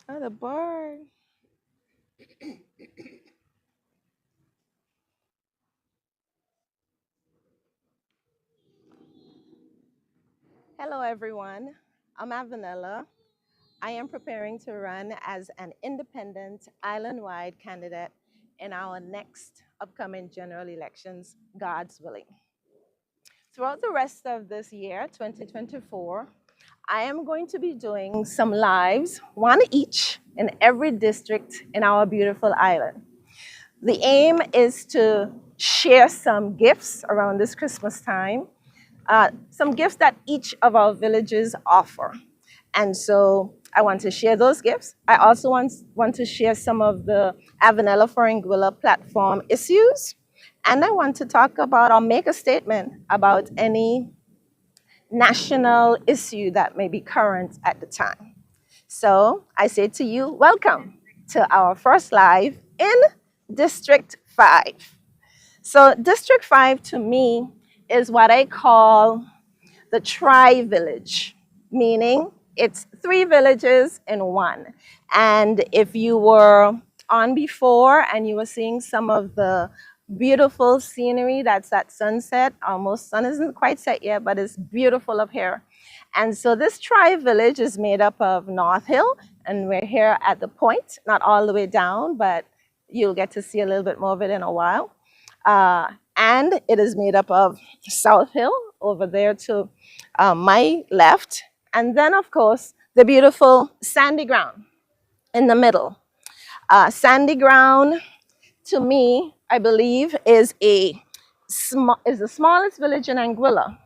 Oh, the bird. Hello, everyone. I'm Avenella. I am preparing to run as an independent island-wide candidate in our next upcoming general elections, God's willing. Throughout the rest of this year, 2024, I am going to be doing some lives, one each in every district in our beautiful island. The aim is to share some gifts around this Christmas time, some gifts that each of our villages offer. And so I want to share those gifts. I also want to share some of the Avenella for Anguilla platform issues. And I want to talk about or make a statement about any national issue that may be current at the time. So I say to you, welcome to our first live in District 5. So, District 5 to me is what I call the tri village, meaning it's three villages in one. And if you were on before and you were seeing some of the beautiful scenery that's at sunset, almost sun isn't quite set yet, but it's beautiful up here. And so this tri village is made up of North Hill, and we're here at the point, not all the way down, but you'll get to see a little bit more of it in a while. And it is made up of South Hill over there to my left, and then, of course, the beautiful sandy ground in the middle. Sandy ground, to me, I believe, is the smallest village in Anguilla,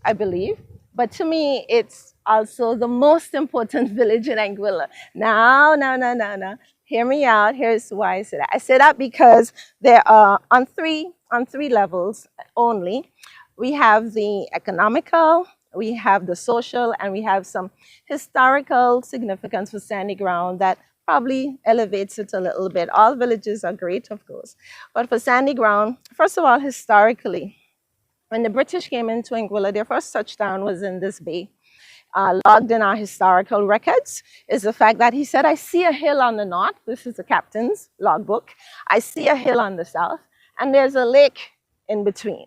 I believe. But to me, it's also the most important village in Anguilla. Now, no, no, no, no. Hear me out. Here's why I say that. I say that because there are on three levels only. We have the economical, we have the social, and we have some historical significance for Sandy Ground that probably elevates it a little bit. All villages are great, of course. But for Sandy Ground, first of all, historically, when the British came into Anguilla, their first touchdown was in this bay. Logged in our historical records is the fact that he said, I see a hill on the north. This is the captain's logbook. I see a hill on the south, and there's a lake in between.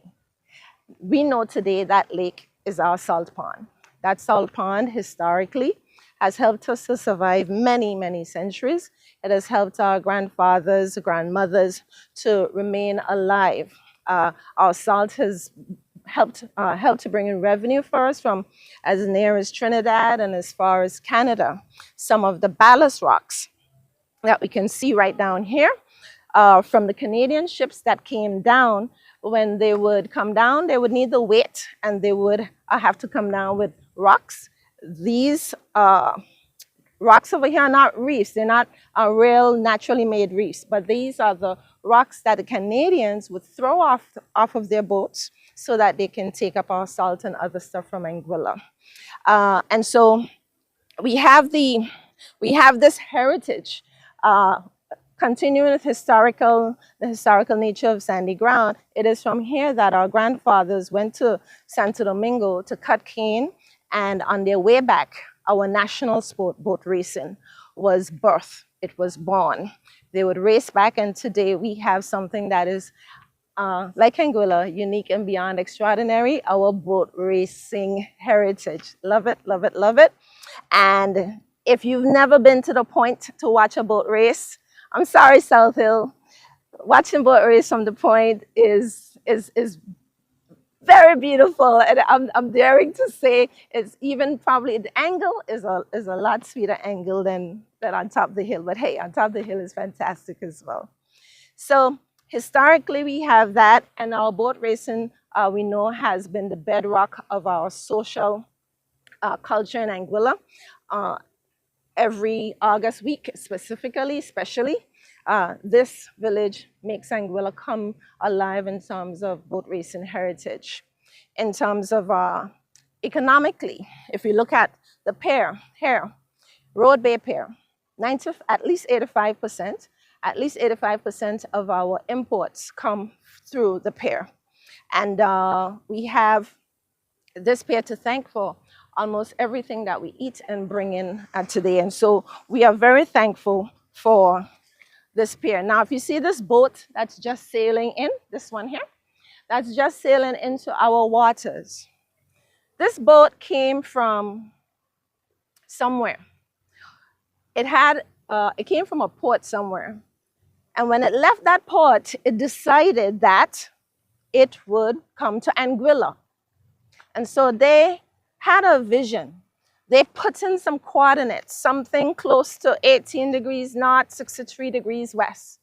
We know today that lake is our salt pond. That salt pond historically has helped us to survive many, many centuries. It has helped our grandfathers, grandmothers to remain alive. Our salt has helped to bring in revenue for us from as near as Trinidad and as far as Canada. Some of the ballast rocks that we can see right down here from the Canadian ships that came down. When they would come down, they would need the weight, and they would have to come down with rocks. These rocks over here are not reefs. They're not real naturally made reefs, but these are the rocks that the Canadians would throw off of their boats so that they can take up our salt and other stuff from Anguilla. And so we have this heritage, continuing with the historical nature of Sandy Ground. It is from here that our grandfathers went to Santo Domingo to cut cane, and on their way back, our national sport, boat racing, was birthed. It was born. They would race back, and today we have something that is, like Anguilla, unique and beyond extraordinary, our boat racing heritage. Love it, love it, love it. And if you've never been to the point to watch a boat race, I'm sorry, South Hill. Watching boat race from the point is very beautiful, and I'm daring to say it's even probably the angle is a lot sweeter angle than on top of the hill. But hey, on top of the hill is fantastic as well. So historically, we have that, and our boat racing we know has been the bedrock of our social culture in Anguilla. Every August week, especially, this village makes Anguilla come alive in terms of boat racing heritage. In terms of economically, if you look at the pair here, Road Bay pair, at least 85% of our imports come through the pair. And we have this pair to thank for almost everything that we eat and bring in today. And so we are very thankful for this pier. Now, if you see this boat that's just sailing in, this one here, that's just sailing into our waters. This boat came from somewhere. It came from a port somewhere. And when it left that port, it decided that it would come to Anguilla. And so they had a vision. They put in some coordinates, something close to 18 degrees north, 63 degrees west.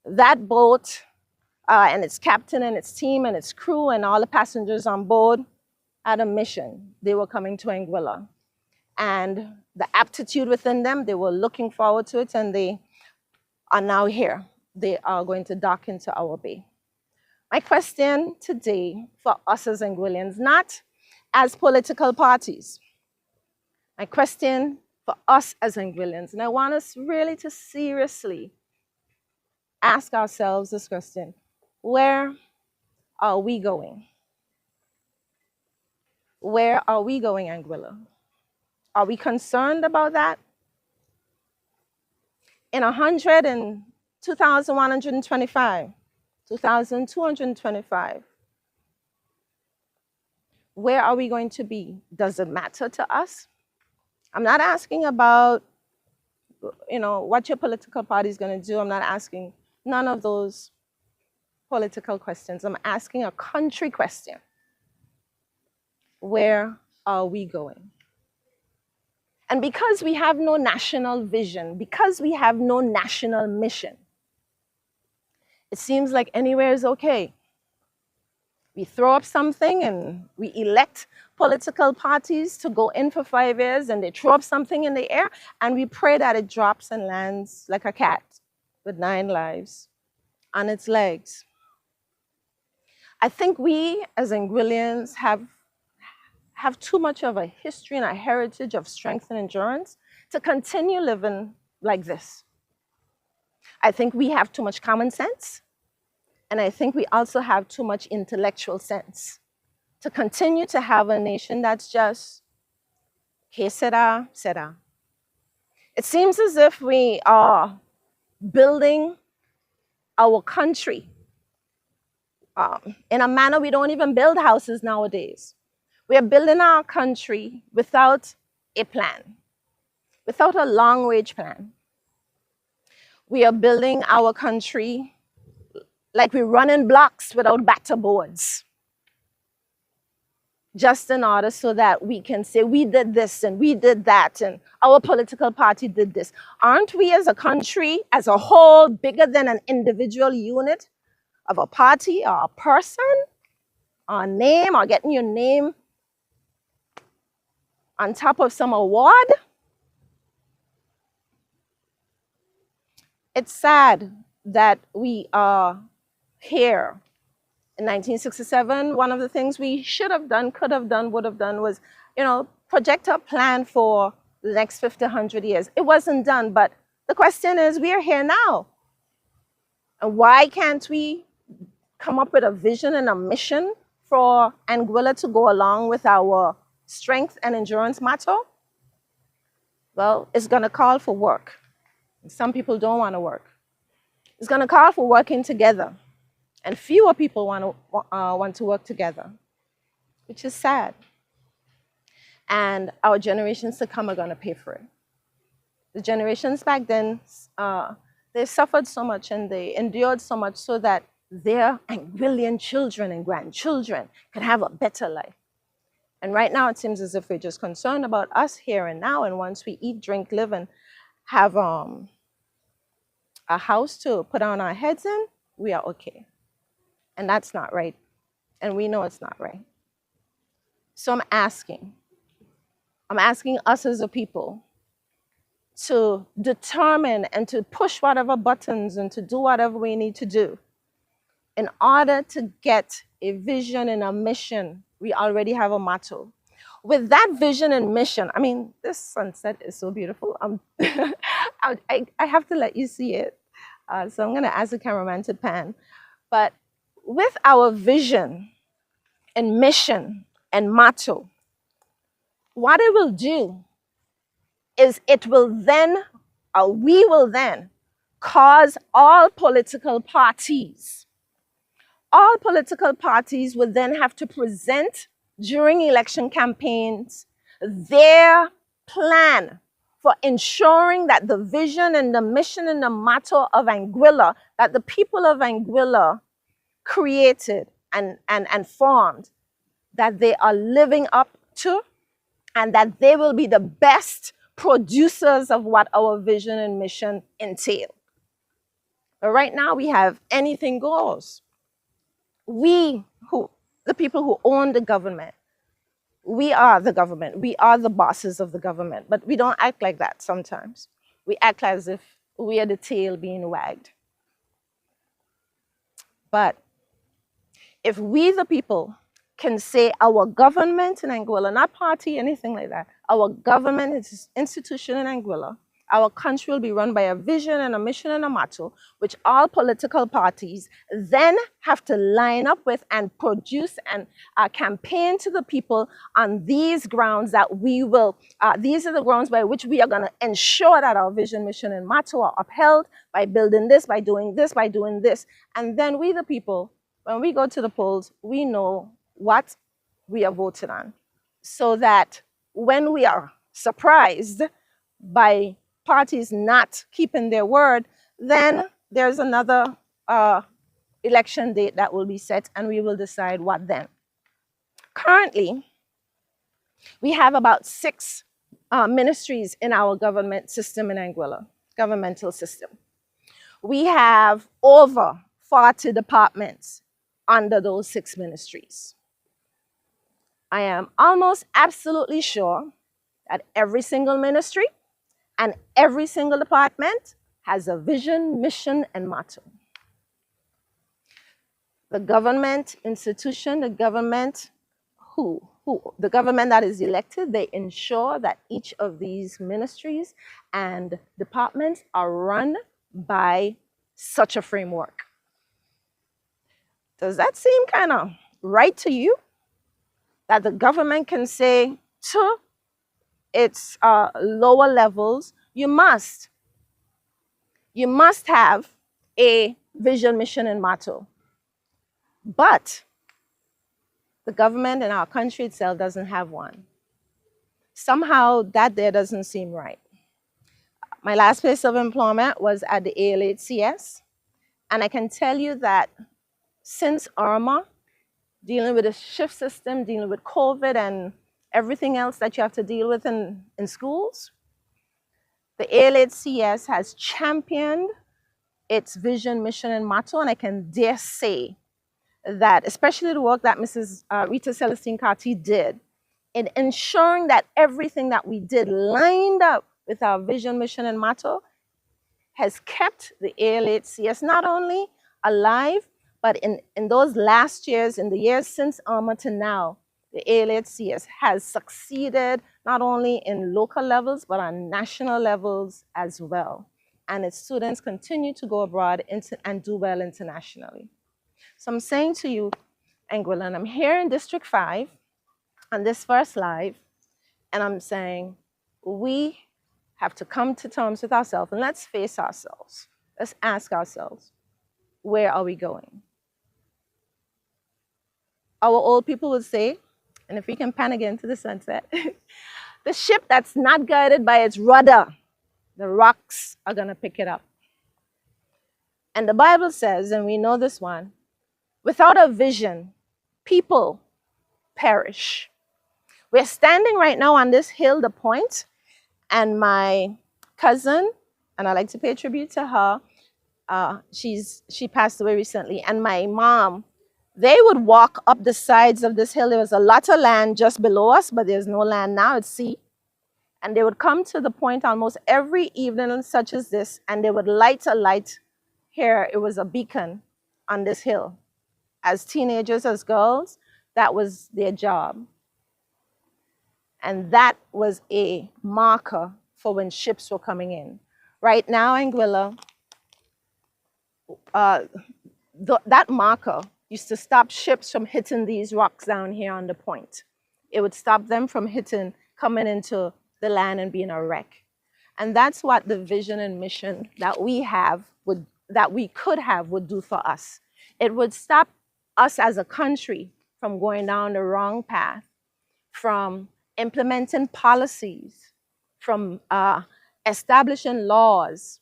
That boat and its captain and its team and its crew and all the passengers on board had a mission. They were coming to Anguilla. And the aptitude within them, they were looking forward to it, and they are now here. They are going to dock into our bay. My question today for us as Anguillians, not as political parties. My question for us as Anguillians, and I want us really to seriously ask ourselves this question: where are we going? Where are we going, Anguilla? Are we concerned about that? In 2,125, 2,225, where are we going to be? Does it matter to us? I'm not asking about, what your political party is going to do. I'm not asking none of those political questions. I'm asking a country question. Where are we going? And because we have no national vision, because we have no national mission, it seems like anywhere is okay. We throw up something and we elect political parties to go in for 5 years, and they throw up something in the air and we pray that it drops and lands like a cat with 9 lives on its legs. I think we as Anguillians have too much of a history and a heritage of strength and endurance to continue living like this. I think we have too much common sense, and I think we also have too much intellectual sense to continue to have a nation that's just que sera, sera. It seems as if we are building our country in a manner we don't even build houses nowadays. We are building our country without a plan, without a long-range plan. We are building our country like we're running blocks without batter boards, just in order so that we can say we did this and we did that and our political party did this. Aren't we as a country, as a whole, bigger than an individual unit of a party or a person or a name, or getting your name on top of some award? It's sad that we are here. In 1967, one of the things we should have done, could have done, would have done was, project a plan for the next 50, 100 years. It wasn't done, but the question is, we are here now. And why can't we come up with a vision and a mission for Anguilla to go along with our strength and endurance motto? Well, it's going to call for work. Some people don't want to work. It's going to call for working together. And fewer people want to work together, which is sad. And our generations to come are going to pay for it. The generations back then, they suffered so much and they endured so much so that their Anguillian children and grandchildren can have a better life. And right now, it seems as if we're just concerned about us here and now. And once we eat, drink, live, and have a house to put on our heads in, we are okay. And that's not right. And we know it's not right. So I'm asking us as a people to determine and to push whatever buttons and to do whatever we need to do in order to get a vision and a mission. We already have a motto. With that vision and mission, this sunset is so beautiful. I have to let you see it. So I'm going to ask the cameraman to pan. But with our vision and mission and motto, what it will do is it will then, we will then cause all political parties would then have to present during election campaigns their plan for ensuring that the vision and the mission and the motto of Anguilla, that the people of Anguilla created and formed, that they are living up to, and that they will be the best producers of what our vision and mission entail. But right now we have anything goes. The people who own the government, we are the government. We are the bosses of the government, but we don't act like that sometimes. We act as if we are the tail being wagged. But if we, the people, can say our government in Anguilla, not party, anything like that, our government institution in Anguilla, our country will be run by a vision and a mission and a motto, which all political parties then have to line up with and produce and campaign to the people on these grounds that we will, these are the grounds by which we are going to ensure that our vision, mission, and motto are upheld by building this, by doing this, by doing this. And then we, the people, when we go to the polls, we know what we are voting on, so that when we are surprised by parties not keeping their word, then there's another election date that will be set, and we will decide what then. Currently, we have about 6 ministries in our government system in Anguilla, governmental system. We have over 40 departments under those 6 ministries. I am almost absolutely sure that every single ministry and every single department has a vision, mission, and motto. The government institution, the government the government that is elected, they ensure that each of these ministries and departments are run by such a framework. Does that seem kind of right to you? That the government can say to its lower levels, you must have a vision, mission, and motto. But the government in our country itself doesn't have one. Somehow that there doesn't seem right. My last place of employment was at the ALHCS, and I can tell you that since Irma, dealing with a shift system, dealing with COVID and everything else that you have to deal with in schools, the ALHCS has championed its vision, mission, and motto, and I can dare say that, especially the work that Mrs. Rita Celestine Carty did in ensuring that everything that we did lined up with our vision, mission, and motto, has kept the ALHCS not only alive, but in those last years, in the years since Irma to now, the ALHCS has succeeded not only in local levels, but on national levels as well. And its students continue to go abroad and do well internationally. So I'm saying to you, Anguilla, and I'm here in District 5 on this first live, and I'm saying we have to come to terms with ourselves, and let's face ourselves. Let's ask ourselves, where are we going? Our old people would say, and if we can pan again to the sunset, the ship that's not guided by its rudder, the rocks are going to pick it up. And the Bible says, and we know this one, without a vision, people perish. We're standing right now on this hill, the point, and my cousin, and I like to pay tribute to her, she passed away recently, and my mom, they would walk up the sides of this hill. There was a lot of land just below us, but there's no land now, it's sea. And they would come to the point almost every evening such as this, and they would light a light. Here, it was a beacon on this hill. As teenagers, as girls, that was their job. And that was a marker for when ships were coming in. Right now, Anguilla, that marker used to stop ships from hitting these rocks down here on the point. It would stop them from coming into the land and being a wreck. And that's what the vision and mission that we have that we could have would do for us. It would stop us as a country from going down the wrong path, from implementing policies, from establishing laws,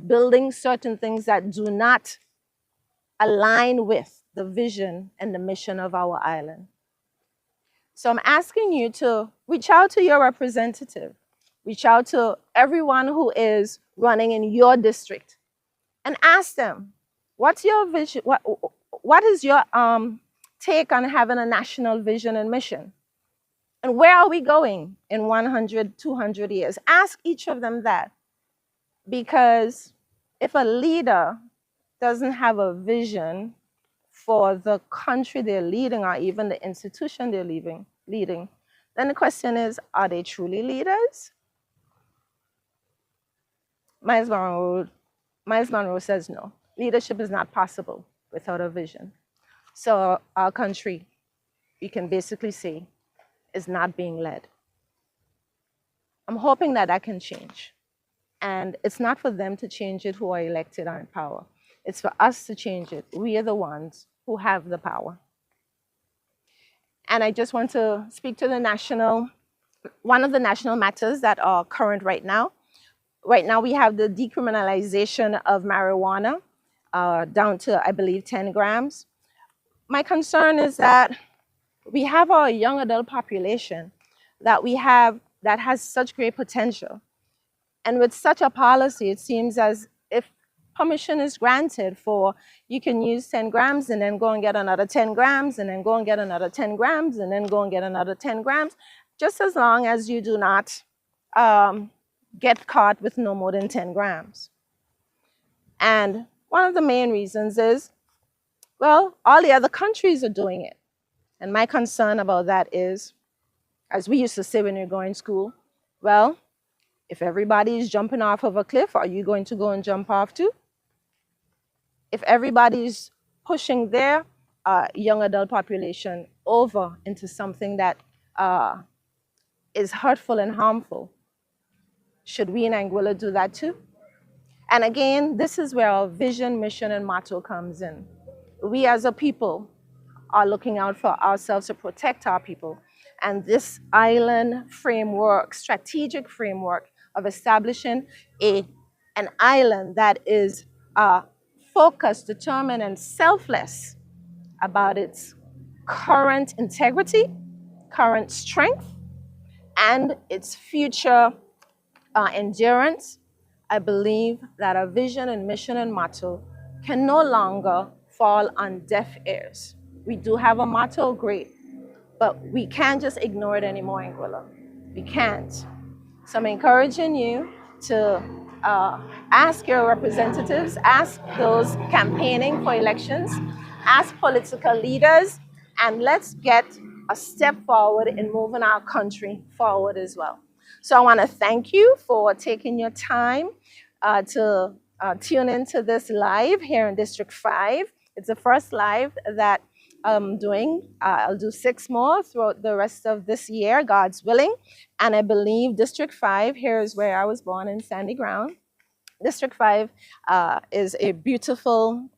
building certain things that do not align with the vision and the mission of our island. So I'm asking you to reach out to your representative, reach out to everyone who is running in your district and ask them, what's your vision? What is your take on having a national vision and mission? And where are we going in 100, 200 years? Ask each of them that. Because if a leader doesn't have a vision for the country they're leading or even the institution they're leading, then the question is, are they truly leaders? Miles Monroe says no. Leadership is not possible without a vision. So our country, you can basically say, is not being led. I'm hoping that that can change. And it's not for them to change it who are elected or in power. It's for us to change it. We are the ones who have the power. And I just want to speak to one of the national matters that are current right now. Right now we have the decriminalization of marijuana down to, I believe, 10 grams. My concern is that we have our young adult population that has such great potential. And with such a policy, it seems as if permission is granted for, you can use 10 grams and then go and get another 10 grams and then go and get another 10 grams and then go and get another 10 grams, just as long as you do not get caught with no more than 10 grams. And one of the main reasons is, well, all the other countries are doing it. And my concern about that is, as we used to say when we were going to school, well, if everybody is jumping off of a cliff, are you going to go and jump off too? If everybody's pushing their young adult population over into something that is hurtful and harmful, should we in Anguilla do that too? And again, this is where our vision, mission, and motto comes in. We as a people are looking out for ourselves to protect our people. And this island framework, strategic framework of establishing an island that is focused, determined, and selfless about its current integrity, current strength, and its future endurance. I believe that our vision and mission and motto can no longer fall on deaf ears. We do have a motto, great, but we can't just ignore it anymore, Anguilla. We can't. So I'm encouraging you to ask your representatives, ask those campaigning for elections, ask political leaders, and let's get a step forward in moving our country forward as well. So I want to thank you for taking your time to tune into this live here in District 5. It's the first live that I'm doing. I'll do 6 more throughout the rest of this year, God's willing. And I believe District 5, here is where I was born in Sandy Ground. District 5 is a beautiful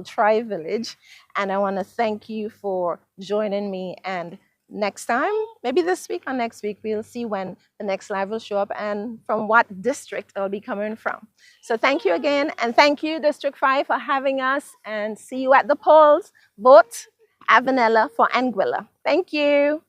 tri-village. And I want to thank you for joining me. And next time, maybe this week or next week, we'll see when the next live will show up and from what district I'll be coming from. So thank you again, and thank you, District 5, for having us, and see you at the polls. Vote Avenella for Anguilla. Thank you.